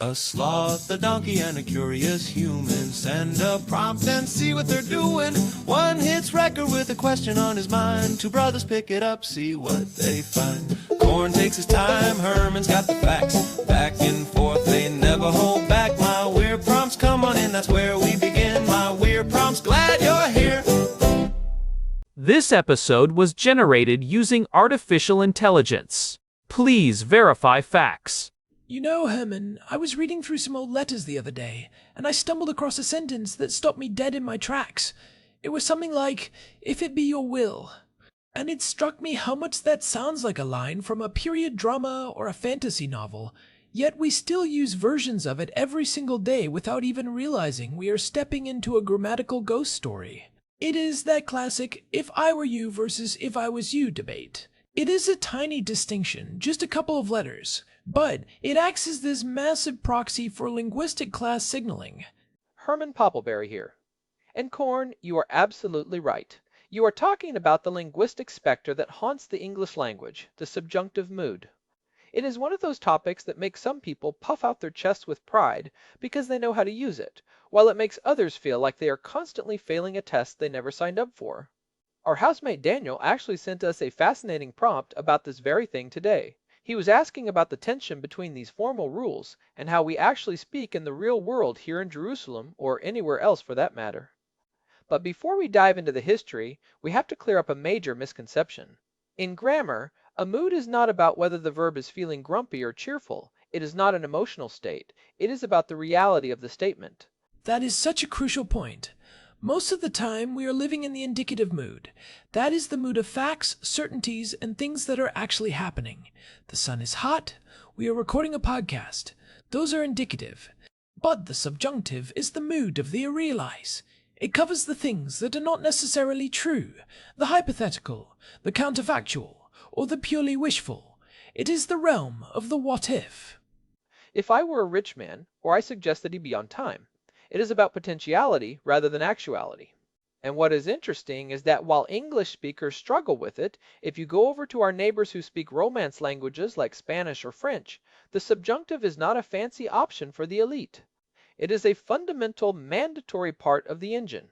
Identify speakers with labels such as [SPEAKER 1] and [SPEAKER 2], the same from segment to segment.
[SPEAKER 1] A sloth, a donkey, and a curious human. Send a prompt and see what they're doing. One hits record with a question on his mind. Two brothers pick it up, see what they find. Corn takes his time, Herman's got the facts. Back and forth, they never hold back. My weird prompts, come on in, that's where we begin. My weird prompts, glad you're here.
[SPEAKER 2] This episode was generated using artificial intelligence. Please verify facts.
[SPEAKER 3] You know, Herman, I was reading through some old letters the other day, and I stumbled across a sentence that stopped me dead in my tracks. It was something like, "If it be your will." And it struck me how much that sounds like a line from a period drama or a fantasy novel, yet we still use versions of it every single day without even realizing we are stepping into a grammatical ghost story. It is that classic "if I were you" versus "if I was you" debate. It is a tiny distinction, just a couple of letters, but it acts as this massive proxy for linguistic class signaling.
[SPEAKER 4] Herman Poppleberry here. And Corn, you are absolutely right. You are talking about the linguistic specter that haunts the English language, the subjunctive mood. It is one of those topics that makes some people puff out their chests with pride because they know how to use it, while it makes others feel like they are constantly failing a test they never signed up for. Our housemate Daniel actually sent us a fascinating prompt about this very thing today. He was asking about the tension between these formal rules and how we actually speak in the real world here in Jerusalem, or anywhere else for that matter. But before we dive into the history, we have to clear up a major misconception. In grammar, a mood is not about whether the verb is feeling grumpy or cheerful. It is not an emotional state. It is about the reality of the statement.
[SPEAKER 3] That is such a crucial point. Most of the time, we are living in the indicative mood. That is the mood of facts, certainties, and things that are actually happening. The sun is hot. We are recording a podcast. Those are indicative. But the subjunctive is the mood of the irrealis. It covers the things that are not necessarily true, the hypothetical, the counterfactual, or the purely wishful. It is the realm of the what if.
[SPEAKER 4] If I were a rich man, or I suggest that he be on time. It is about potentiality rather than actuality. And what is interesting is that while English speakers struggle with it, if you go over to our neighbors who speak Romance languages like Spanish or French, the subjunctive is not a fancy option for the elite. It is a fundamental, mandatory part of the engine.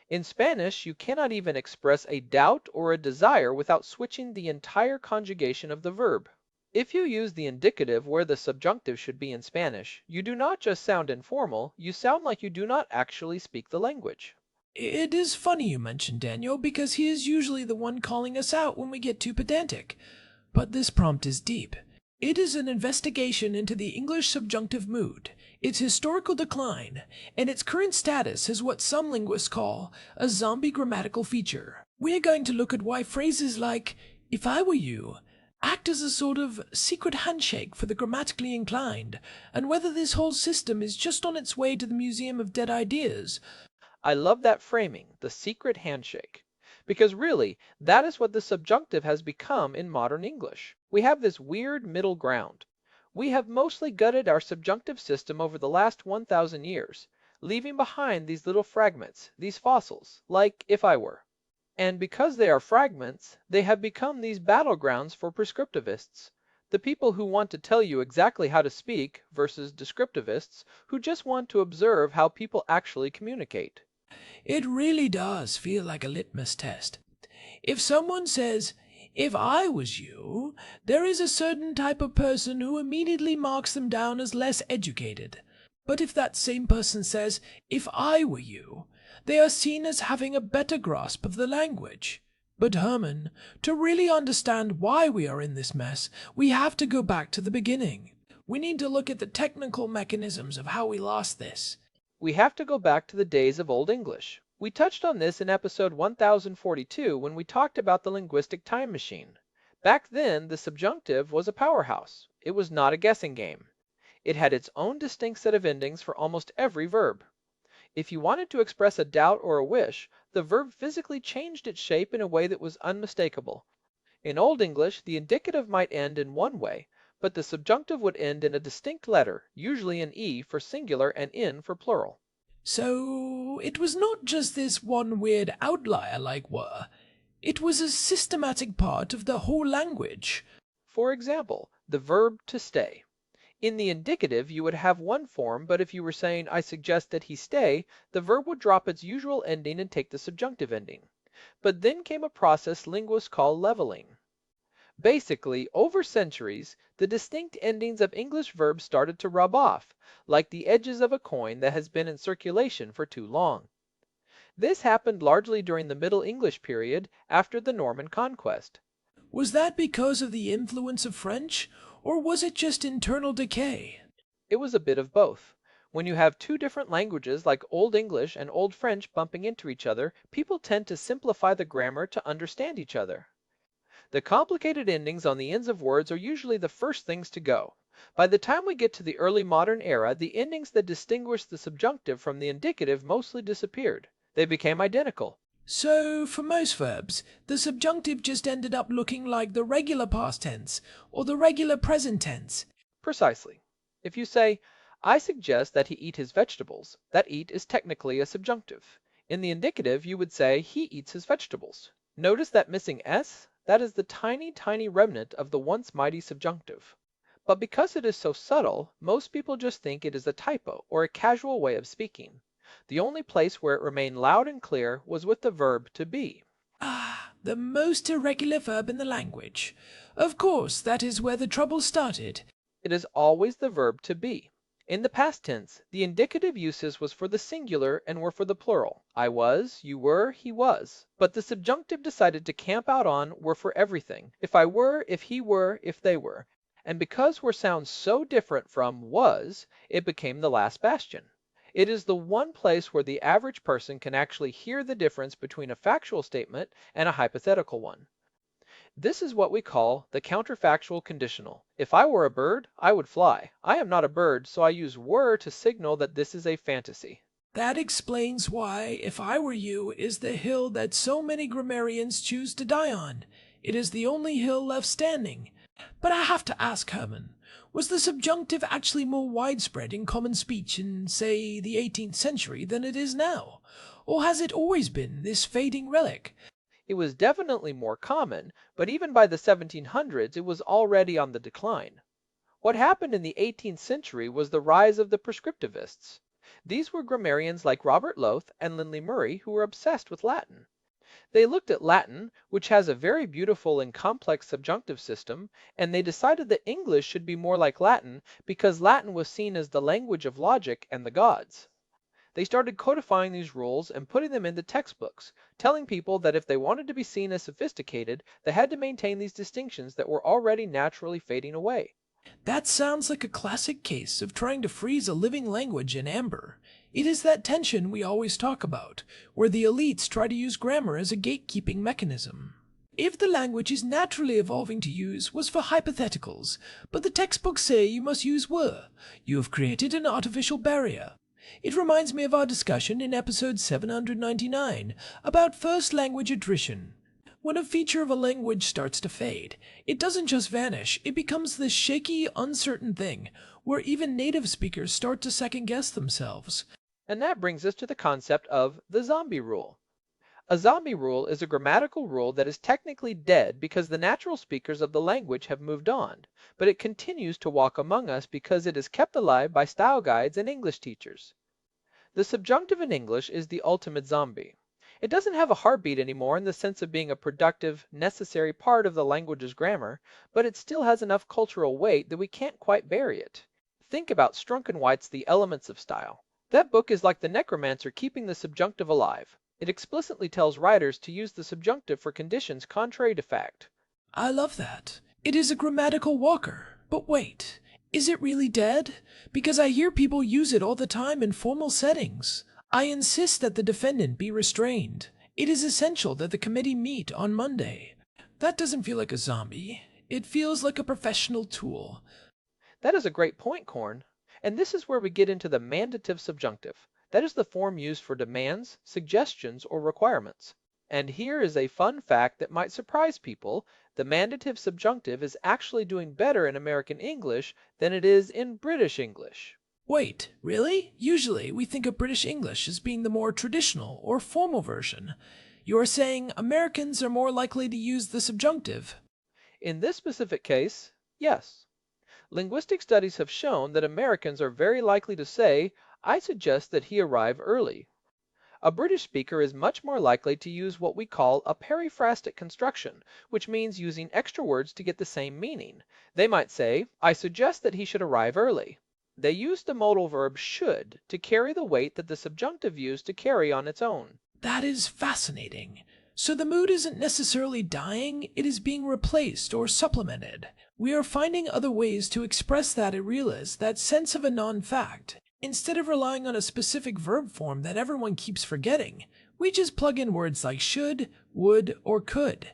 [SPEAKER 4] In Spanish, you cannot even express a doubt or a desire without switching the entire conjugation of the verb. If you use the indicative where the subjunctive should be in Spanish, you do not just sound informal, you sound like you do not actually speak the language.
[SPEAKER 3] It is funny you mention Daniel, because he is usually the one calling us out when we get too pedantic. But this prompt is deep. It is an investigation into the English subjunctive mood, its historical decline, and its current status as what some linguists call a zombie grammatical feature. We're going to look at why phrases like, "if I were you," act as a sort of secret handshake for the grammatically inclined, and whether this whole system is just on its way to the Museum of Dead Ideas.
[SPEAKER 4] I love that framing, the secret handshake. Because really, that is what the subjunctive has become in modern English. We have this weird middle ground. We have mostly gutted our subjunctive system over the last 1,000 years, leaving behind these little fragments, these fossils, like "if I were." And because they are fragments, they have become these battlegrounds for prescriptivists, the people who want to tell you exactly how to speak versus descriptivists who just want to observe how people actually communicate.
[SPEAKER 3] It really does feel like a litmus test. If someone says, "if I was you," there is a certain type of person who immediately marks them down as less educated. But if that same person says, "if I were you," they are seen as having a better grasp of the language. But Herman, to really understand why we are in this mess, we have to go back to the beginning. We need to look at the technical mechanisms of how we lost this.
[SPEAKER 4] We have to go back to the days of Old English. We touched on this in episode 1042 when we talked about the linguistic time machine. Back then, the subjunctive was a powerhouse. It was not a guessing game. It had its own distinct set of endings for almost every verb. If you wanted to express a doubt or a wish, the verb physically changed its shape in a way that was unmistakable. In Old English, the indicative might end in one way, but the subjunctive would end in a distinct letter, usually an E for singular and N for plural.
[SPEAKER 3] So it was not just this one weird outlier like were. It was a systematic part of the whole language.
[SPEAKER 4] For example, the verb to stay. In the indicative, you would have one form, but if you were saying, I suggest that he stay, the verb would drop its usual ending and take the subjunctive ending. But then came a process linguists call leveling. Basically, over centuries, the distinct endings of English verbs started to rub off, like the edges of a coin that has been in circulation for too long. This happened largely during the Middle English period after the Norman conquest.
[SPEAKER 3] Was that because of the influence of French, or was it just internal decay?
[SPEAKER 4] It was a bit of both. When you have two different languages like Old English and Old French bumping into each other, people tend to simplify the grammar to understand each other. The complicated endings on the ends of words are usually the first things to go. By the time we get to the early modern era, the endings that distinguish the subjunctive from the indicative mostly disappeared. They became identical.
[SPEAKER 3] So, for most verbs, the subjunctive just ended up looking like the regular past tense or the regular present tense.
[SPEAKER 4] Precisely. If you say, I suggest that he eat his vegetables, that eat is technically a subjunctive. In the indicative, you would say, he eats his vegetables. Notice that missing s? That is the tiny, tiny remnant of the once mighty subjunctive. But because it is so subtle, most people just think it is a typo or a casual way of speaking. The only place where it remained loud and clear was with the verb to be.
[SPEAKER 3] Ah, the most irregular verb in the language. Of course, that is where the trouble started.
[SPEAKER 4] It is always the verb to be. In the past tense, the indicative uses was for the singular and were for the plural. I was, you were, he was. But the subjunctive decided to camp out on were for everything. If I were, if he were, if they were. And because were sounds so different from was, it became the last bastion. It is the one place where the average person can actually hear the difference between a factual statement and a hypothetical one. This is what we call the counterfactual conditional. If I were a bird, I would fly. I am not a bird, so I use were to signal that this is a fantasy.
[SPEAKER 3] That explains why, if I were you, is the hill that so many grammarians choose to die on. It is the only hill left standing. But I have to ask, Herman, was the subjunctive actually more widespread in common speech in, say, the 18th century than it is now? Or has it always been this fading relic?
[SPEAKER 4] It was definitely more common, but even by the 1700s it was already on the decline. What happened in the 18th century was the rise of the prescriptivists. These were grammarians like Robert Lowth and Lindley Murray who were obsessed with Latin. They looked at Latin, which has a very beautiful and complex subjunctive system, and they decided that English should be more like Latin because Latin was seen as the language of logic and the gods. They started codifying these rules and putting them into textbooks, telling people that if they wanted to be seen as sophisticated, they had to maintain these distinctions that were already naturally fading away.
[SPEAKER 3] That sounds like a classic case of trying to freeze a living language in amber. It is that tension we always talk about, where the elites try to use grammar as a gatekeeping mechanism. If the language is naturally evolving to use was for hypotheticals, but the textbooks say you must use were, you have created an artificial barrier. It reminds me of our discussion in episode 799 about first language attrition. When a feature of a language starts to fade, it doesn't just vanish, it becomes this shaky, uncertain thing, where even native speakers start to second-guess themselves.
[SPEAKER 4] And that brings us to the concept of the zombie rule. A zombie rule is a grammatical rule that is technically dead because the natural speakers of the language have moved on, but it continues to walk among us because it is kept alive by style guides and English teachers. The subjunctive in English is the ultimate zombie. It doesn't have a heartbeat anymore in the sense of being a productive, necessary part of the language's grammar, but it still has enough cultural weight that we can't quite bury it. Think about Strunkenwhite's The Elements of Style. That book is like the necromancer keeping the subjunctive alive. It explicitly tells writers to use the subjunctive for conditions contrary to fact.
[SPEAKER 3] I love that. It is a grammatical walker. But wait, is it really dead? Because I hear people use it all the time in formal settings. I insist that the defendant be restrained. It is essential that the committee meet on Monday. That doesn't feel like a zombie. It feels like a professional tool.
[SPEAKER 4] That is a great point, Korn. And this is where we get into the mandative subjunctive. That is the form used for demands, suggestions, or requirements. And here is a fun fact that might surprise people. The mandative subjunctive is actually doing better in American English than it is in British English.
[SPEAKER 3] Wait, really? Usually we think of British English as being the more traditional or formal version. You are saying Americans are more likely to use the subjunctive?
[SPEAKER 4] In this specific case, yes. Linguistic studies have shown that Americans are very likely to say, I suggest that he arrive early. A British speaker is much more likely to use what we call a periphrastic construction, which means using extra words to get the same meaning. They might say, I suggest that he should arrive early. They use the modal verb should to carry the weight that the subjunctive used to carry on its own.
[SPEAKER 3] That is fascinating. So the mood isn't necessarily dying, it is being replaced or supplemented. We are finding other ways to express that irrealis, that sense of a non-fact. Instead of relying on a specific verb form that everyone keeps forgetting, we just plug in words like should, would, or could.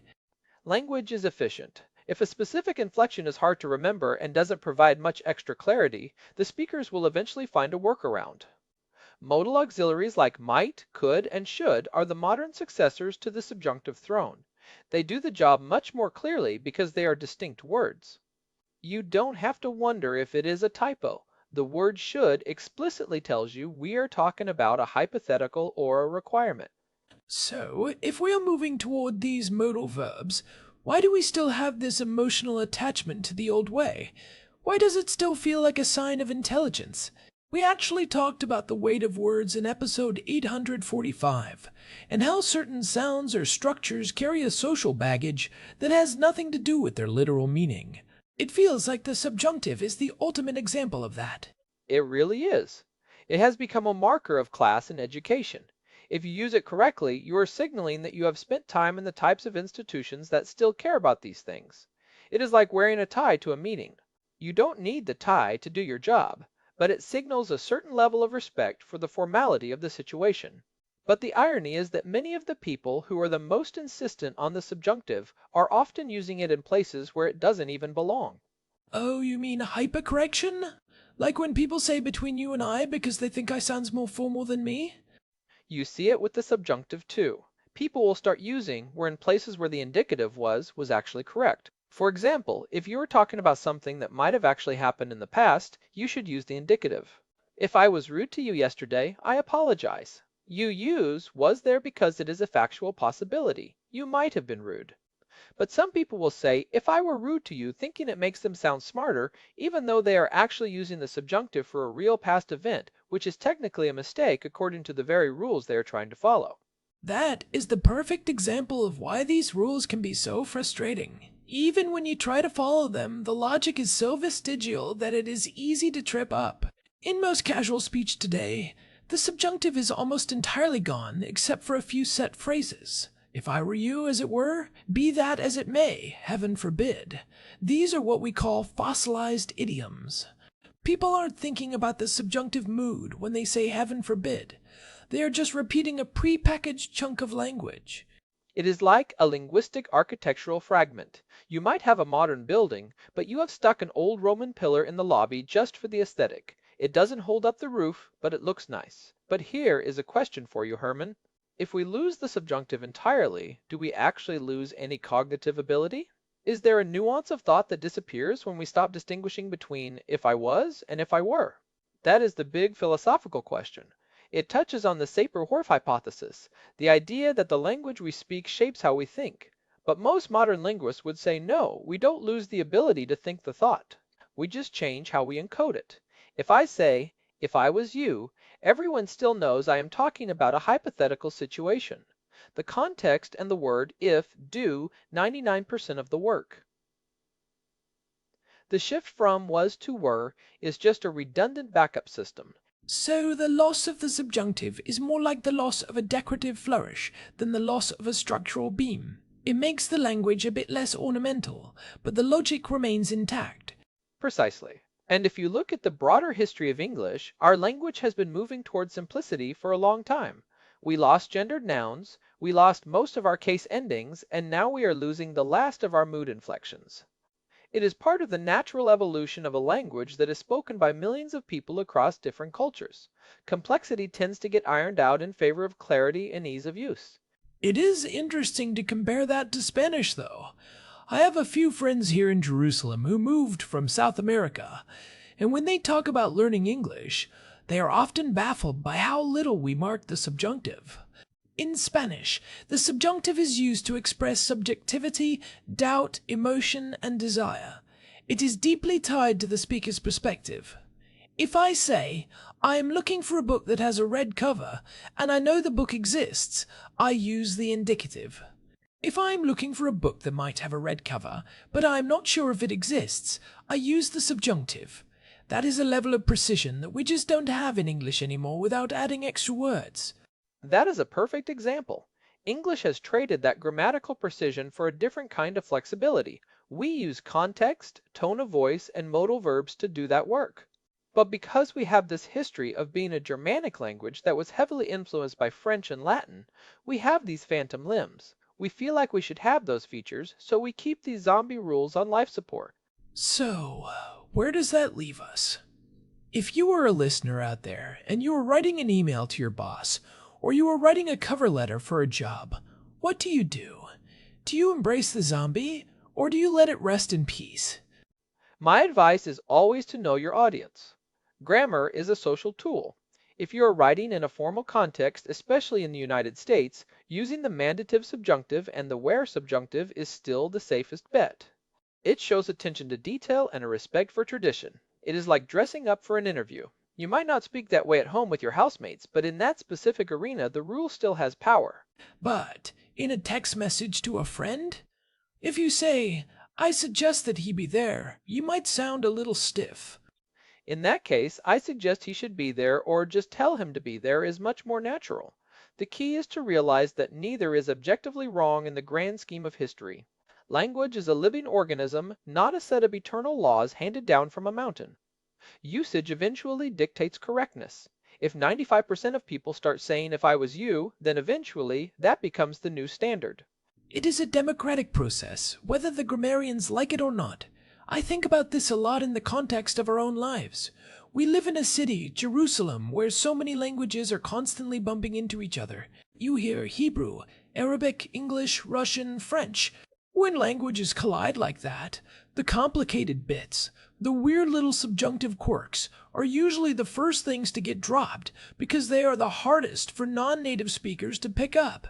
[SPEAKER 4] Language is efficient. If a specific inflection is hard to remember and doesn't provide much extra clarity, the speakers will eventually find a workaround. Modal auxiliaries like might, could, and should are the modern successors to the subjunctive throne. They do the job much more clearly because they are distinct words. You don't have to wonder if it is a typo. The word should explicitly tells you we are talking about a hypothetical or a requirement.
[SPEAKER 3] So, if we are moving toward these modal verbs, why do we still have this emotional attachment to the old way? Why does it still feel like a sign of intelligence? We actually talked about the weight of words in episode 845, and how certain sounds or structures carry a social baggage that has nothing to do with their literal meaning. It feels like the subjunctive is the ultimate example of that.
[SPEAKER 4] It really is. It has become a marker of class and education. If you use it correctly, you are signaling that you have spent time in the types of institutions that still care about these things. It is like wearing a tie to a meeting. You don't need the tie to do your job, but it signals a certain level of respect for the formality of the situation. But the irony is that many of the people who are the most insistent on the subjunctive are often using it in places where it doesn't even belong.
[SPEAKER 3] Oh, you mean hypercorrection? Like when people say between you and I because they think I sounds more formal than me?
[SPEAKER 4] You see it with the subjunctive too. People will start using where in places where the indicative was actually correct. For example, if you were talking about something that might have actually happened in the past, you should use the indicative. If I was rude to you yesterday, I apologize. You use was there because it is a factual possibility. You might have been rude. But some people will say, if I were rude to you, thinking it makes them sound smarter, even though they are actually using the subjunctive for a real past event, which is technically a mistake according to the very rules they are trying to follow.
[SPEAKER 3] That is the perfect example of why these rules can be so frustrating. Even when you try to follow them, the logic is so vestigial that it is easy to trip up. In most casual speech today, the subjunctive is almost entirely gone except for a few set phrases. If I were you, as it were, be that as it may, heaven forbid. These are what we call fossilized idioms. People aren't thinking about the subjunctive mood when they say heaven forbid. They are just repeating a prepackaged chunk of language.
[SPEAKER 4] It is like a linguistic architectural fragment. You might have a modern building, but you have stuck an old Roman pillar in the lobby just for the aesthetic. It doesn't hold up the roof, but it looks nice. But here is a question for you, Herman. If we lose the subjunctive entirely, do we actually lose any cognitive ability? Is there a nuance of thought that disappears when we stop distinguishing between if I was and if I were? That is the big philosophical question. It touches on the Sapir-Whorf hypothesis, the idea that the language we speak shapes how we think. But most modern linguists would say no, we don't lose the ability to think the thought. We just change how we encode it. If I say, if I was you, everyone still knows I am talking about a hypothetical situation. The context and the word if do 99% of the work. The shift from was to were is just a redundant backup system.
[SPEAKER 3] So the loss of the subjunctive is more like the loss of a decorative flourish than the loss of a structural beam. It makes the language a bit less ornamental, but the logic remains intact.
[SPEAKER 4] Precisely. And if you look at the broader history of English, our language has been moving towards simplicity for a long time. We lost gendered nouns, we lost most of our case endings, and now we are losing the last of our mood inflections. It is part of the natural evolution of a language that is spoken by millions of people across different cultures. Complexity tends to get ironed out in favor of clarity and ease of use.
[SPEAKER 3] It is interesting to compare that to Spanish, though. I have a few friends here in Jerusalem who moved from South America, and when they talk about learning English, they are often baffled by how little we mark the subjunctive. In Spanish, the subjunctive is used to express subjectivity, doubt, emotion, and desire. It is deeply tied to the speaker's perspective. If I say, I am looking for a book that has a red cover, and I know the book exists, I use the indicative. If I am looking for a book that might have a red cover, but I am not sure if it exists, I use the subjunctive. That is a level of precision that we just don't have in English anymore without adding extra words.
[SPEAKER 4] That is a perfect example. English has traded that grammatical precision for a different kind of flexibility. We use context, tone of voice, and modal verbs to do that work. But because we have this history of being a Germanic language that was heavily influenced by French and Latin, we have these phantom limbs. We feel like we should have those features, so we keep these zombie rules on life support.
[SPEAKER 3] So, where does that leave us? If you are a listener out there and you are writing an email to your boss, or you are writing a cover letter for a job, what do you do? Do you embrace the zombie, or do you let it rest in peace?
[SPEAKER 4] My advice is always to know your audience. Grammar is a social tool. If you are writing in a formal context, especially in the United States, using the mandative subjunctive and the where subjunctive is still the safest bet. It shows attention to detail and a respect for tradition. It is like dressing up for an interview. You might not speak that way at home with your housemates, but in that specific arena, the rule still has power.
[SPEAKER 3] But in a text message to a friend? If you say, I suggest that he be there, you might sound a little stiff.
[SPEAKER 4] In that case, I suggest he should be there or just tell him to be there is much more natural. The key is to realize that neither is objectively wrong in the grand scheme of history. Language is a living organism, not a set of eternal laws handed down from a mountain. Usage eventually dictates correctness. If 95% of people start saying if I was you, then eventually that becomes the new standard.
[SPEAKER 3] It is a democratic process, whether the grammarians like it or not. I think about this a lot in the context of our own lives. We live in a city, Jerusalem, where so many languages are constantly bumping into each other. You hear Hebrew, Arabic, English, Russian, French. When languages collide like that, the complicated bits, the weird little subjunctive quirks, are usually the first things to get dropped because they are the hardest for non-native speakers to pick up.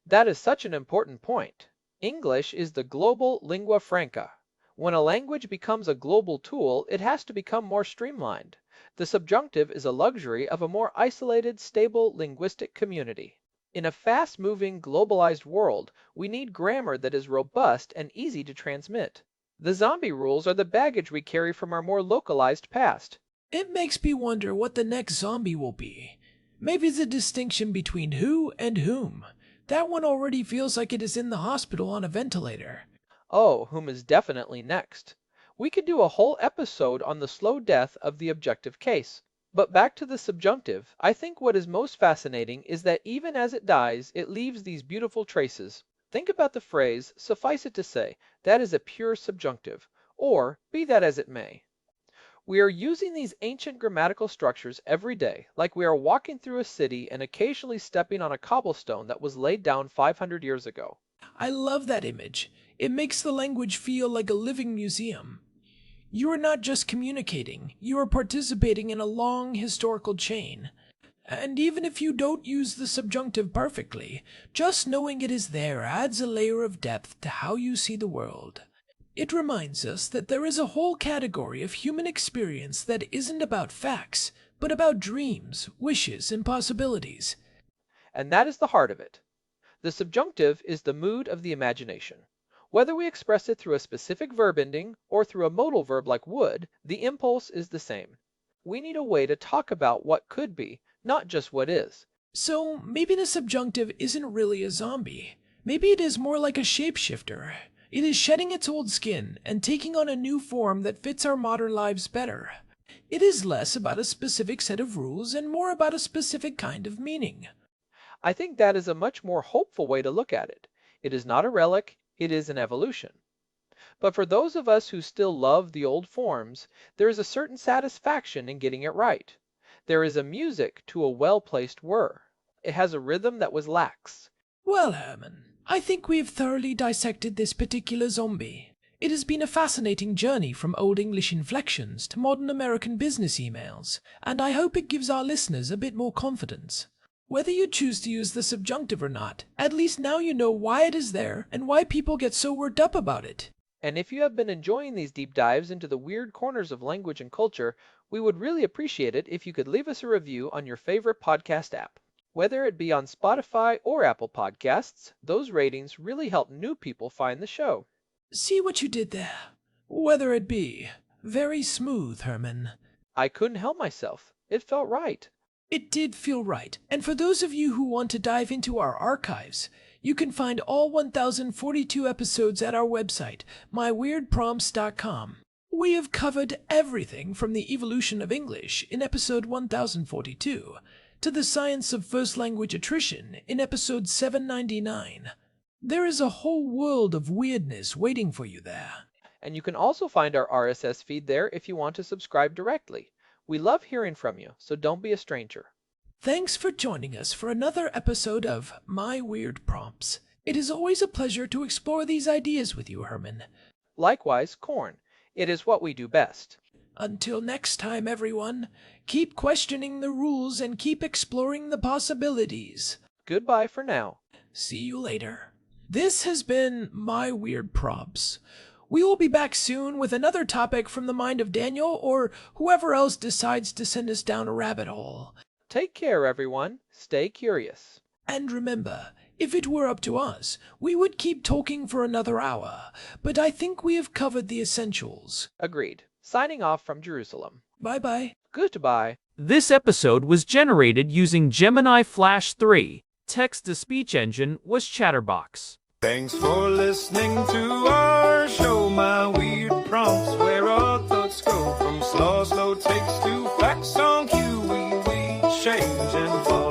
[SPEAKER 4] That is such an important point. English is the global lingua franca. When a language becomes a global tool, it has to become more streamlined. The subjunctive is a luxury of a more isolated, stable linguistic community. In a fast-moving, globalized world, we need grammar that is robust and easy to transmit. The zombie rules are the baggage we carry from our more localized past.
[SPEAKER 3] It makes me wonder what the next zombie will be. Maybe the distinction between who and whom. That one already feels like it is in the hospital on a ventilator.
[SPEAKER 4] Oh, whom is definitely next. We could do a whole episode on the slow death of the objective case. But back to the subjunctive, I think what is most fascinating is that even as it dies, it leaves these beautiful traces. Think about the phrase, suffice it to say, that is a pure subjunctive, or be that as it may. We are using these ancient grammatical structures every day, like we are walking through a city and occasionally stepping on a cobblestone that was laid down 500 years ago.
[SPEAKER 3] I love that image. It makes the language feel like a living museum. You are not just communicating, you are participating in a long historical chain. And even if you don't use the subjunctive perfectly, just knowing it is there adds a layer of depth to how you see the world. It reminds us that there is a whole category of human experience that isn't about facts, but about dreams, wishes, and possibilities.
[SPEAKER 4] And that is the heart of it. The subjunctive is the mood of the imagination. Whether we express it through a specific verb ending or through a modal verb like would, the impulse is the same. We need a way to talk about what could be, not just what is.
[SPEAKER 3] So maybe the subjunctive isn't really a zombie. Maybe it is more like a shapeshifter. It is shedding its old skin and taking on a new form that fits our modern lives better. It is less about a specific set of rules and more about a specific kind of meaning.
[SPEAKER 4] I think that is a much more hopeful way to look at it. It is not a relic, it is an evolution. But for those of us who still love the old forms, there is a certain satisfaction in getting it right. There is a music to a well-placed whir. It has a rhythm that was lax.
[SPEAKER 3] Well, Herman, I think we have thoroughly dissected this particular zombie. It has been a fascinating journey from Old English inflections to modern American business emails, and I hope it gives our listeners a bit more confidence. Whether you choose to use the subjunctive or not, at least now you know why it is there and why people get so worked up about it.
[SPEAKER 4] And if you have been enjoying these deep dives into the weird corners of language and culture, we would really appreciate it if you could leave us a review on your favorite podcast app. Whether it be on Spotify or Apple Podcasts, those ratings really help new people find the show.
[SPEAKER 3] See what you did there? Whether it be. Very smooth, Herman.
[SPEAKER 4] I couldn't help myself. It felt right.
[SPEAKER 3] It did feel right. And for those of you who want to dive into our archives, you can find all 1042 episodes at our website, myweirdprompts.com. We have covered everything from the evolution of English in episode 1042 to the science of first language attrition in episode 799. There is a whole world of weirdness waiting for you there.
[SPEAKER 4] And you can also find our RSS feed there if you want to subscribe directly. We love hearing from you, so don't be a stranger.
[SPEAKER 3] Thanks for joining us for another episode of My Weird Prompts. It is always a pleasure to explore these ideas with you, Herman.
[SPEAKER 4] Likewise, Corn. It is what we do best.
[SPEAKER 3] Until next time, everyone, keep questioning the rules and keep exploring the possibilities.
[SPEAKER 4] Goodbye for now.
[SPEAKER 3] See you later. This has been My Weird Prompts. We will be back soon with another topic from the mind of Daniel or whoever else decides to send us down a rabbit hole.
[SPEAKER 4] Take care, everyone. Stay curious.
[SPEAKER 3] And remember, if it were up to us, we would keep talking for another hour, but I think we have covered the essentials.
[SPEAKER 4] Agreed. Signing off from Jerusalem.
[SPEAKER 3] Bye-bye.
[SPEAKER 4] Goodbye.
[SPEAKER 2] This episode was generated using Gemini Flash 3. Text-to-speech engine was Chatterbox.
[SPEAKER 1] Thanks for listening to our show, My Weird Prompts, where our thoughts go from slow takes to facts on cue. We change and fall.